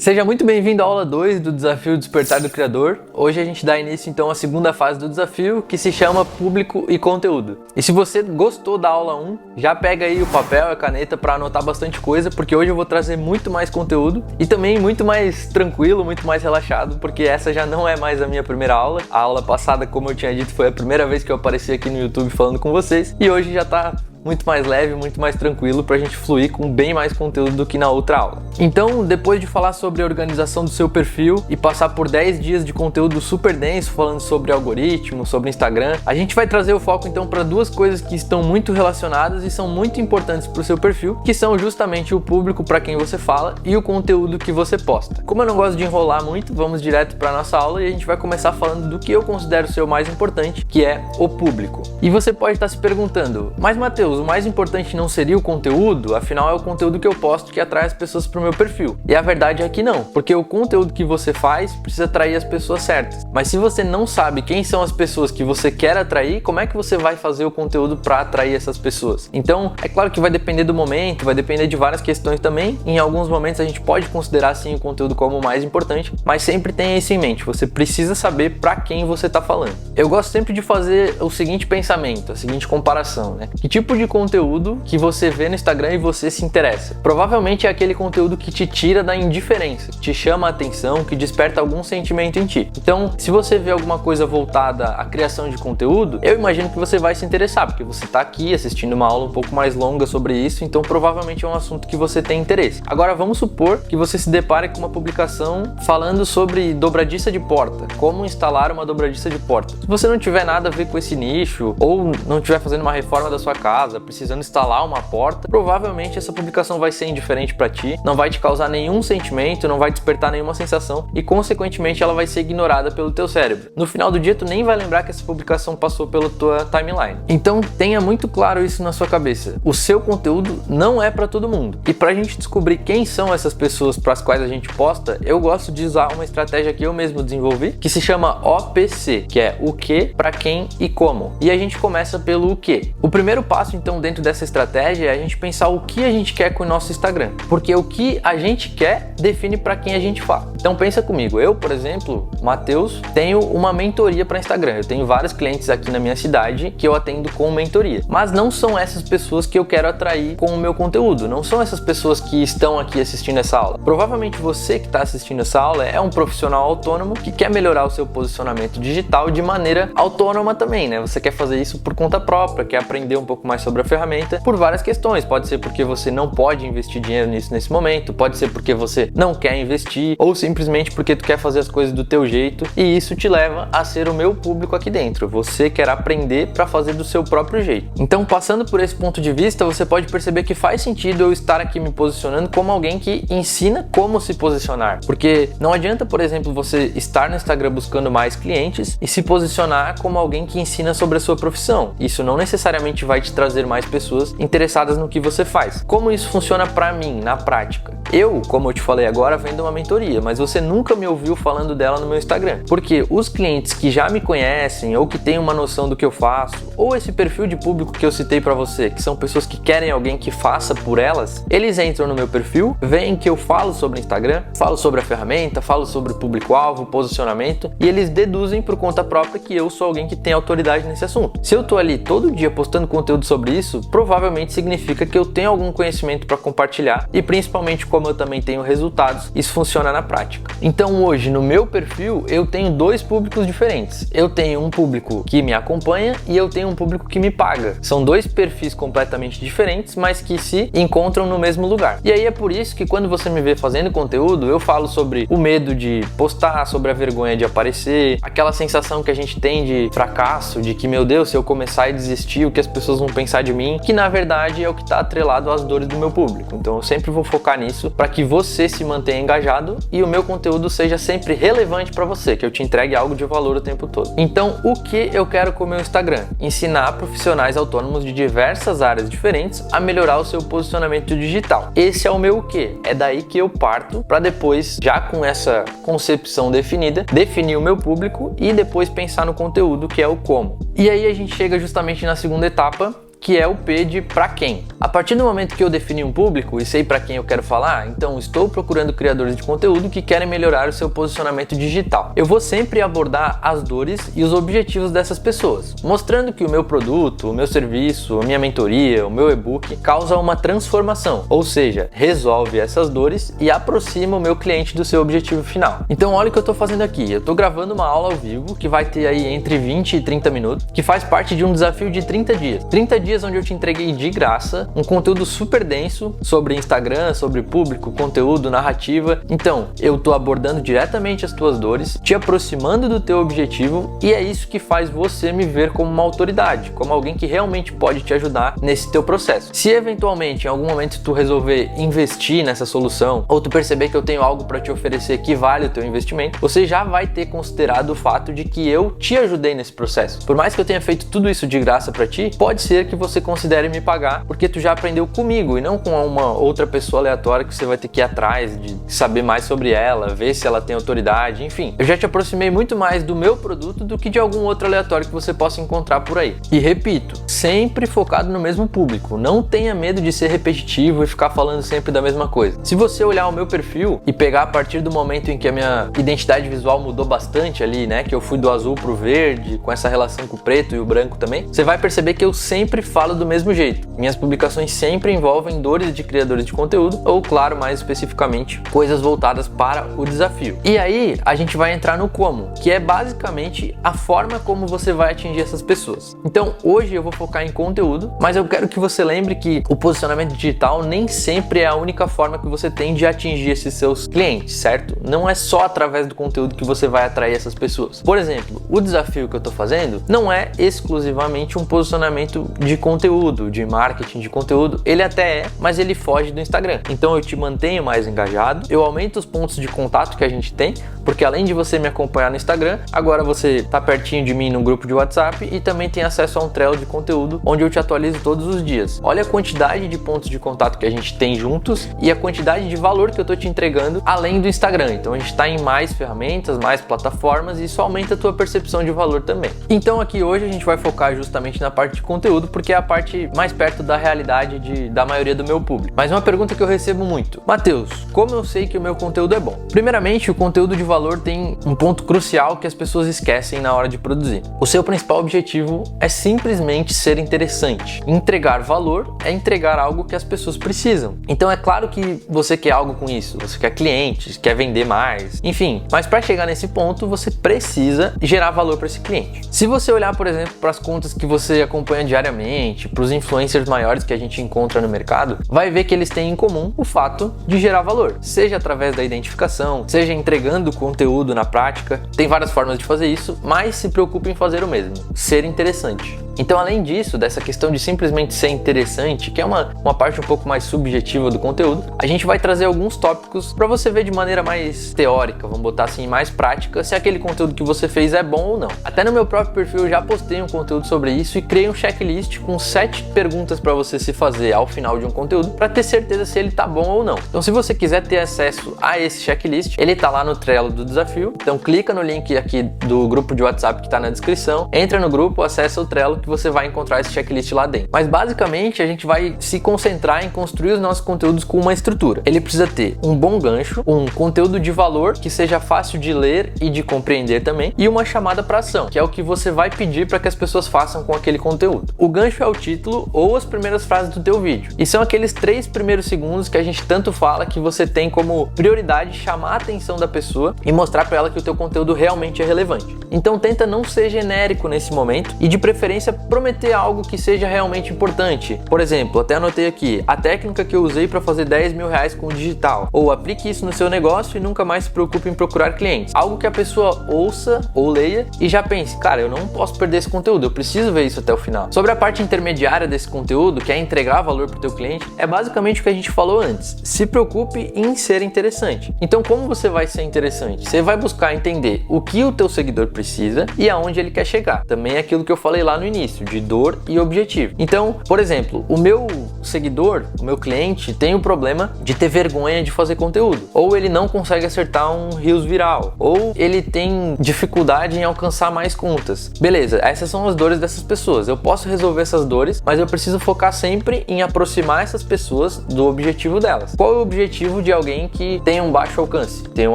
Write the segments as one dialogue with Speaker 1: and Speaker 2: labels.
Speaker 1: Seja muito bem-vindo à aula 2 do Desafio Despertar do Criador. Hoje a gente dá início então à segunda fase do desafio, que se chama Público e Conteúdo. E se você gostou da aula 1, já pega aí o papel e a caneta para anotar bastante coisa, porque hoje eu vou trazer muito mais conteúdo e também muito mais tranquilo, muito mais relaxado, porque essa já não é mais a minha primeira aula. A aula passada, como eu tinha dito, foi a primeira vez que eu apareci aqui no YouTube falando com vocês, e hoje já tá muito mais leve, muito mais tranquilo pra gente fluir com bem mais conteúdo do que na outra aula. Então, depois de falar sobre a organização do seu perfil e passar por 10 dias de conteúdo super denso falando sobre algoritmo, sobre Instagram, a gente vai trazer o foco então para duas coisas que estão muito relacionadas e são muito importantes para o seu perfil, que são justamente o público para quem você fala e o conteúdo que você posta. Como eu não gosto de enrolar muito, vamos direto para nossa aula e a gente vai começar falando do que eu considero ser o mais importante, que é o público. E você pode estar se perguntando, mas Matheus, o mais importante não seria o conteúdo? Afinal, é o conteúdo que eu posto que atrai as pessoas para o meu perfil. E a verdade é que não, porque o conteúdo que você faz precisa atrair as pessoas certas. Mas se você não sabe quem são as pessoas que você quer atrair, como é que você vai fazer o conteúdo para atrair essas pessoas? Então, é claro que vai depender do momento, vai depender de várias questões também. Em alguns momentos a gente pode considerar sim o conteúdo como o mais importante, mas sempre tenha isso em mente. Você precisa saber para quem você está falando. Eu gosto sempre de fazer o seguinte pensamento, a seguinte comparação, né? Que tipo de conteúdo que você vê no Instagram e você se interessa? Provavelmente é aquele conteúdo que te tira da indiferença, que te chama a atenção, que desperta algum sentimento em ti. Então, se você vê alguma coisa voltada à criação de conteúdo, eu imagino que você vai se interessar, porque você está aqui assistindo uma aula um pouco mais longa sobre isso, então provavelmente é um assunto que você tem interesse. Agora, vamos supor que você se depare com uma publicação falando sobre dobradiça de porta, como instalar uma dobradiça de porta. Se você não tiver nada a ver com esse nicho, ou não estiver fazendo uma reforma da sua casa, precisando instalar uma porta, provavelmente essa publicação vai ser indiferente para ti, não vai te causar nenhum sentimento, não vai despertar nenhuma sensação e consequentemente ela vai ser ignorada pelo teu cérebro. No final do dia tu nem vai lembrar que essa publicação passou pela tua timeline. Então tenha muito claro isso na sua cabeça. O seu conteúdo não é para todo mundo. E pra gente descobrir quem são essas pessoas para as quais a gente posta, eu gosto de usar uma estratégia que eu mesmo desenvolvi, que se chama OPC, que é o que, para quem e como. E a gente começa pelo o que. O primeiro passo então dentro dessa estratégia é a gente pensar o que a gente quer com o nosso Instagram, porque o que a gente quer define para quem a gente fala. Então pensa comigo, eu, por exemplo, Matheus, tenho uma mentoria para Instagram. Eu tenho vários clientes aqui na minha cidade que eu atendo com mentoria, mas não são essas pessoas que eu quero atrair com o meu conteúdo, não são essas pessoas que estão aqui assistindo essa aula. Provavelmente você que está assistindo essa aula é um profissional autônomo que quer melhorar o seu posicionamento digital de maneira autônoma também, né? Você quer fazer isso por conta própria, quer aprender um pouco mais sobre a ferramenta por várias questões. Pode ser porque você não pode investir dinheiro nisso nesse momento, pode ser porque você não quer investir ou simplesmente porque tu quer fazer as coisas do teu jeito, e isso te leva a ser o meu público aqui dentro. Você quer aprender para fazer do seu próprio jeito. Então, passando por esse ponto de vista, você pode perceber que faz sentido eu estar aqui me posicionando como alguém que ensina como se posicionar, porque não adianta, por exemplo, você estar no Instagram buscando mais clientes e se posicionar como alguém que ensina sobre a sua profissão. Isso não necessariamente vai te trazer mais pessoas interessadas no que você faz. Como isso funciona para mim, na prática? Eu, como eu te falei agora, vendo uma mentoria, mas você nunca me ouviu falando dela no meu Instagram. Porque os clientes que já me conhecem ou que têm uma noção do que eu faço, ou esse perfil de público que eu citei para você, que são pessoas que querem alguém que faça por elas, eles entram no meu perfil, veem que eu falo sobre Instagram, falo sobre a ferramenta, falo sobre o público-alvo, posicionamento, e eles deduzem por conta própria que eu sou alguém que tem autoridade nesse assunto. Se eu tô ali todo dia postando conteúdo sobre isso, provavelmente significa que eu tenho algum conhecimento para compartilhar e principalmente como eu também tenho resultados, isso funciona na prática. Então hoje no meu perfil eu tenho dois públicos diferentes. Eu tenho um público que me acompanha e eu tenho um público que me paga. São dois perfis completamente diferentes, mas que se encontram no mesmo lugar. E aí é por isso que quando você me vê fazendo conteúdo, eu falo sobre o medo de postar, sobre a vergonha de aparecer, aquela sensação que a gente tem de fracasso, de que, meu Deus, se eu começar e desistir, o que as pessoas vão pensar de mim, que na verdade é o que está atrelado às dores do meu público. Então eu sempre vou focar nisso para que você se mantenha engajado e o meu conteúdo seja sempre relevante para você, que eu te entregue algo de valor o tempo todo. Então, o que eu quero com o meu Instagram? Ensinar profissionais autônomos de diversas áreas diferentes a melhorar o seu posicionamento digital. Esse é o meu o que. É daí que eu parto para depois, já com essa concepção definida, definir o meu público e depois pensar no conteúdo, que é o como. E aí a gente chega justamente na segunda etapa, que é o P de pra quem. A partir do momento que eu defini um público e sei para quem eu quero falar, então estou procurando criadores de conteúdo que querem melhorar o seu posicionamento digital. Eu vou sempre abordar as dores e os objetivos dessas pessoas, mostrando que o meu produto, o meu serviço, a minha mentoria, o meu e-book causa uma transformação, ou seja, resolve essas dores e aproxima o meu cliente do seu objetivo final. Então olha o que eu estou fazendo aqui, eu estou gravando uma aula ao vivo que vai ter aí entre 20 e 30 minutos, que faz parte de um desafio de 30 dias. 30 dias onde eu te entreguei de graça um conteúdo super denso sobre Instagram, sobre público, conteúdo, narrativa. Então, eu tô abordando diretamente as tuas dores, te aproximando do teu objetivo, e é isso que faz você me ver como uma autoridade, como alguém que realmente pode te ajudar nesse teu processo. Se eventualmente em algum momento tu resolver investir nessa solução, ou tu perceber que eu tenho algo para te oferecer que vale o teu investimento, você já vai ter considerado o fato de que eu te ajudei nesse processo. Por mais que eu tenha feito tudo isso de graça para ti, pode ser que você considere me pagar porque tu já aprendeu comigo e não com uma outra pessoa aleatória que você vai ter que ir atrás de saber mais sobre ela, ver se ela tem autoridade, enfim. Eu já te aproximei muito mais do meu produto do que de algum outro aleatório que você possa encontrar por aí. E repito, sempre focado no mesmo público. Não tenha medo de ser repetitivo e ficar falando sempre da mesma coisa. Se você olhar o meu perfil e pegar a partir do momento em que a minha identidade visual mudou bastante ali, né, que eu fui do azul pro verde, com essa relação com o preto e o branco também, você vai perceber que eu sempre falo do mesmo jeito. Minhas publicações sempre envolvem dores de criadores de conteúdo ou, claro, mais especificamente, coisas voltadas para o desafio. E aí, a gente vai entrar no como, que é basicamente a forma como você vai atingir essas pessoas. Então, hoje eu vou focar em conteúdo, mas eu quero que você lembre que o posicionamento digital nem sempre é a única forma que você tem de atingir esses seus clientes, certo? Não é só através do conteúdo que você vai atrair essas pessoas. Por exemplo, o desafio que eu tô fazendo não é exclusivamente um posicionamento de conteúdo, de marketing de conteúdo. Ele até é, mas ele foge do Instagram. Então eu te mantenho mais engajado, eu aumento os pontos de contato que a gente tem, porque além de você me acompanhar no Instagram, agora você tá pertinho de mim no grupo de WhatsApp e também tem acesso a um Trello de conteúdo onde eu te atualizo todos os dias. Olha a quantidade de pontos de contato que a gente tem juntos e a quantidade de valor que eu tô te entregando além do Instagram. Então a gente tá em mais ferramentas, mais plataformas e isso aumenta a tua percepção de valor também. Então aqui hoje a gente vai focar justamente na parte de conteúdo, porque é a parte mais perto da realidade da maioria do meu público. Mas uma pergunta que eu recebo muito: Matheus, como eu sei que o meu conteúdo é bom? Primeiramente, o conteúdo de valor tem um ponto crucial que as pessoas esquecem na hora de produzir. O seu principal objetivo é simplesmente ser interessante. Entregar valor é entregar algo que as pessoas precisam. Então é claro que você quer algo com isso, você quer clientes, quer vender mais, enfim. Mas para chegar nesse ponto, você precisa gerar valor para esse cliente. Se você olhar, por exemplo, para as contas que você acompanha diariamente, para os influencers maiores que a gente encontra no mercado, vai ver que eles têm em comum o fato de gerar valor, seja através da identificação, seja entregando conteúdo na prática. Tem várias formas de fazer isso, mas se preocupe em fazer o mesmo, ser interessante. Então, além disso, dessa questão de simplesmente ser interessante, que é uma parte um pouco mais subjetiva do conteúdo, a gente vai trazer alguns tópicos para você ver de maneira mais teórica, vamos botar assim, mais prática, se aquele conteúdo que você fez é bom ou não. Até no meu próprio perfil eu já postei um conteúdo sobre isso e criei um checklist com 7 perguntas para você se fazer ao final de um conteúdo para ter certeza se ele tá bom ou não. Então, se você quiser ter acesso a esse checklist, ele tá lá no Trello do desafio. Então, clica no link aqui do grupo de WhatsApp que tá na descrição, entra no grupo, acessa o Trello que você vai encontrar esse checklist lá dentro. Mas basicamente a gente vai se concentrar em construir os nossos conteúdos com uma estrutura. Ele precisa ter um bom gancho, um conteúdo de valor que seja fácil de ler e de compreender também, e uma chamada para ação, que é o que você vai pedir para que as pessoas façam com aquele conteúdo. O gancho é o título ou as primeiras frases do teu vídeo. E são aqueles 3 primeiros segundos que a gente tanto fala que você tem como prioridade chamar a atenção da pessoa e mostrar para ela que o teu conteúdo realmente é relevante. Então tenta não ser genérico nesse momento e de preferência prometer algo que seja realmente importante. Por exemplo, até anotei aqui, a técnica que eu usei para fazer 10 mil reais com o digital. Ou aplique isso no seu negócio e nunca mais se preocupe em procurar clientes. Algo que a pessoa ouça ou leia e já pense, cara, eu não posso perder esse conteúdo, eu preciso ver isso até o final. Sobre a parte intermediária desse conteúdo, que é entregar valor para o teu cliente, é basicamente o que a gente falou antes. Se preocupe em ser interessante. Então, como você vai ser interessante? Você vai buscar entender o que o teu seguidor precisa e aonde ele quer chegar. Também é aquilo que eu falei lá no início, de dor e objetivo. Então, por exemplo, o meu seguidor, o meu cliente, tem o problema de ter vergonha de fazer conteúdo. Ou ele não consegue acertar um Reels viral. Ou ele tem dificuldade em alcançar mais contas. Beleza, essas são as dores dessas pessoas. Eu posso resolver essas dores, mas eu preciso focar sempre em aproximar essas pessoas do objetivo delas. Qual é o objetivo de alguém que tem um baixo alcance? Tem um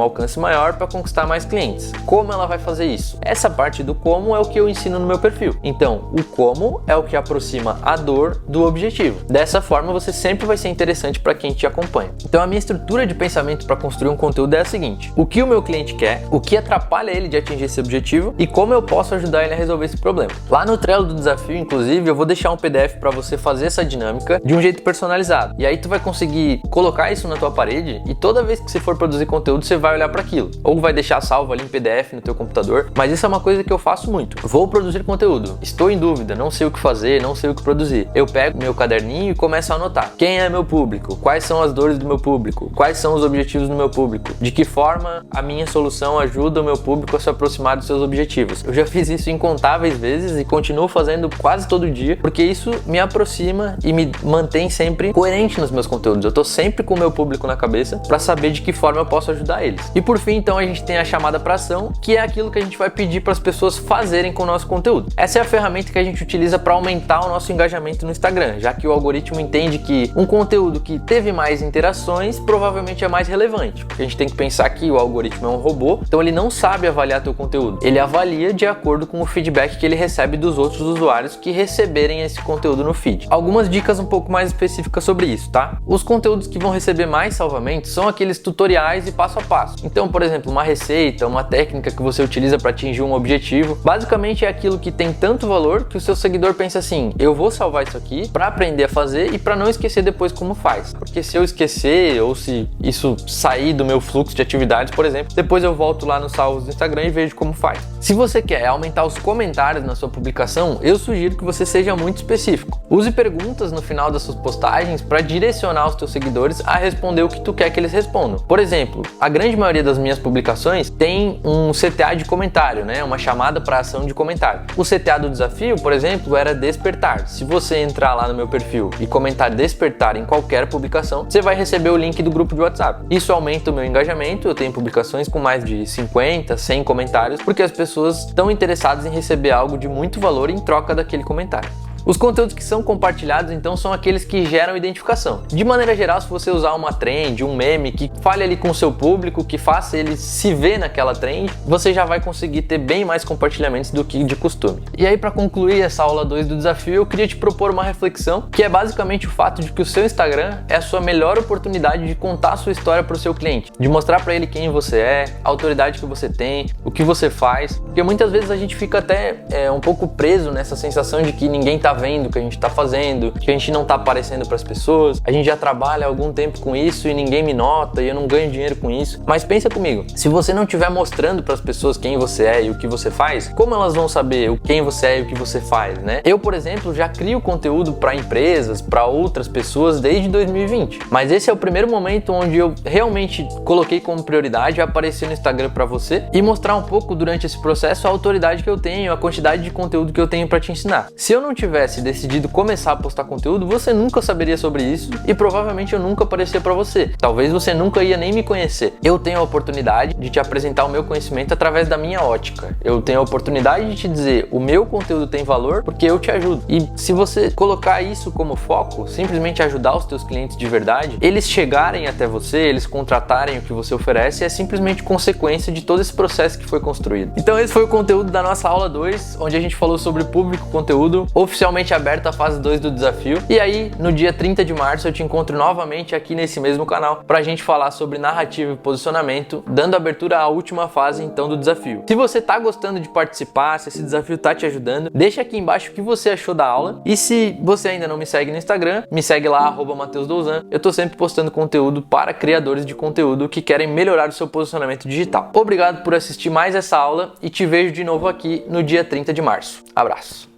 Speaker 1: alcance maior para conquistar mais clientes. Como ela vai fazer isso? Essa parte do como é o que eu ensino no meu perfil. Então, o como é o que aproxima a dor do objetivo. Dessa forma, você sempre vai ser interessante para quem te acompanha. Então, a minha estrutura de pensamento para construir um conteúdo é a seguinte: o que o meu cliente quer, o que atrapalha ele de atingir esse objetivo e como eu posso ajudar ele a resolver esse problema. Lá no Trello do desafio, inclusive, eu vou deixar um PDF para você fazer essa dinâmica de um jeito personalizado. E aí tu vai conseguir colocar isso na tua parede e toda vez que você for produzir conteúdo, você vai olhar para aquilo. Ou vai deixar salvo ali em PDF no teu computador, mas isso é uma coisa que eu faço muito. Vou produzir conteúdo, estou em dúvida, não sei o que fazer, não sei o que produzir. Eu pego meu caderninho e começo a anotar. Quem é meu público? Quais são as dores do meu público? Quais são os objetivos do meu público? De que forma a minha solução ajuda o meu público a se aproximar dos seus objetivos? Eu já fiz isso incontáveis vezes e continuo fazendo quase todo dia, porque isso me aproxima e me mantém sempre coerente nos meus conteúdos. Eu tô sempre com o meu público na cabeça para saber de que forma eu posso ajudar eles. E por fim, então, a gente tem a chamada para ação, que é aquilo que a gente vai pedir para as pessoas fazerem com o nosso conteúdo. Essa é a ferramenta que a gente utiliza para aumentar o nosso engajamento no Instagram, já que o algoritmo entende que um conteúdo que teve mais interações provavelmente é mais relevante, porque a gente tem que pensar que o algoritmo é um robô, então ele não sabe avaliar teu conteúdo. Ele avalia de acordo com o feedback que ele recebe dos outros usuários que receberem esse conteúdo no feed. Algumas dicas um pouco mais específicas sobre isso, tá? Os conteúdos que vão receber mais salvamentos são aqueles tutoriais e passo a passo. Então, por exemplo, uma receita, uma técnica que você utiliza para atingir um objetivo, basicamente é aquilo que tem tanto valor que o seu seguidor pensa assim: eu vou salvar isso aqui para aprender a fazer e para não esquecer depois como faz. Porque se eu esquecer ou se isso sair do meu fluxo de atividades, por exemplo, depois eu volto lá nos salvos do Instagram e vejo como faz. Se você quer aumentar os comentários na sua publicação, eu sugiro que você seja muito específico. Use perguntas no final das suas postagens para direcionar os teus seguidores a responder o que tu quer que eles respondam. Por exemplo, a grande maioria das minhas publicações tem um CTA de comentário, né? Uma chamada para ação de comentário. O CTA do desafio, por exemplo, era despertar. Se você entrar lá no meu perfil e comentar despertar em qualquer publicação, você vai receber o link do grupo de WhatsApp. Isso aumenta o meu engajamento. Eu tenho publicações com mais de 50, 100 comentários, porque as pessoas estão interessadas em receber algo de muito valor em troca daquele comentário. Os conteúdos que são compartilhados, então, são aqueles que geram identificação. De maneira geral, se você usar uma trend, um meme que fale ali com o seu público, que faça ele se ver naquela trend, você já vai conseguir ter bem mais compartilhamentos do que de costume. E aí, para concluir essa aula 2 do desafio, eu queria te propor uma reflexão, que é basicamente o fato de que o seu Instagram é a sua melhor oportunidade de contar a sua história para o seu cliente, de mostrar para ele quem você é, a autoridade que você tem, o que você faz, porque muitas vezes a gente fica até um pouco preso nessa sensação de que ninguém tá vendo o que a gente tá fazendo, que a gente não tá aparecendo para as pessoas, a gente já trabalha há algum tempo com isso e ninguém me nota e eu não ganho dinheiro com isso. Mas pensa comigo, se você não estiver mostrando para as pessoas quem você é e o que você faz, como elas vão saber quem você é e o que você faz, né? Eu, por exemplo, já crio conteúdo para empresas, para outras pessoas desde 2020, mas esse é o primeiro momento onde eu realmente coloquei como prioridade aparecer no Instagram para você e mostrar um pouco durante esse processo a autoridade que eu tenho, a quantidade de conteúdo que eu tenho para te ensinar. Se eu não tivesse decidido começar a postar conteúdo, você nunca saberia sobre isso e provavelmente eu nunca aparecia para você. Talvez você nunca ia nem me conhecer. Eu tenho a oportunidade de te apresentar o meu conhecimento através da minha ótica. Eu tenho a oportunidade de te dizer, o meu conteúdo tem valor porque eu te ajudo. E se você colocar isso como foco, simplesmente ajudar os teus clientes de verdade, eles chegarem até você, eles contratarem o que você oferece, é simplesmente consequência de todo esse processo que foi construído. Então esse foi o conteúdo da nossa aula 2, onde a gente falou sobre público, conteúdo, oficialmente aberta a fase 2 do desafio. E aí, no dia 30 de março, eu te encontro novamente aqui nesse mesmo canal pra gente falar sobre narrativa e posicionamento, dando abertura à última fase, então, do desafio. Se você tá gostando de participar, se esse desafio tá te ajudando, deixa aqui embaixo o que você achou da aula. E se você ainda não me segue no Instagram, me segue lá, @MatheusDouzan. Eu tô sempre postando conteúdo para criadores de conteúdo que querem melhorar o seu posicionamento digital. Obrigado por assistir mais essa aula e te vejo de novo aqui no dia 30 de março. Abraço!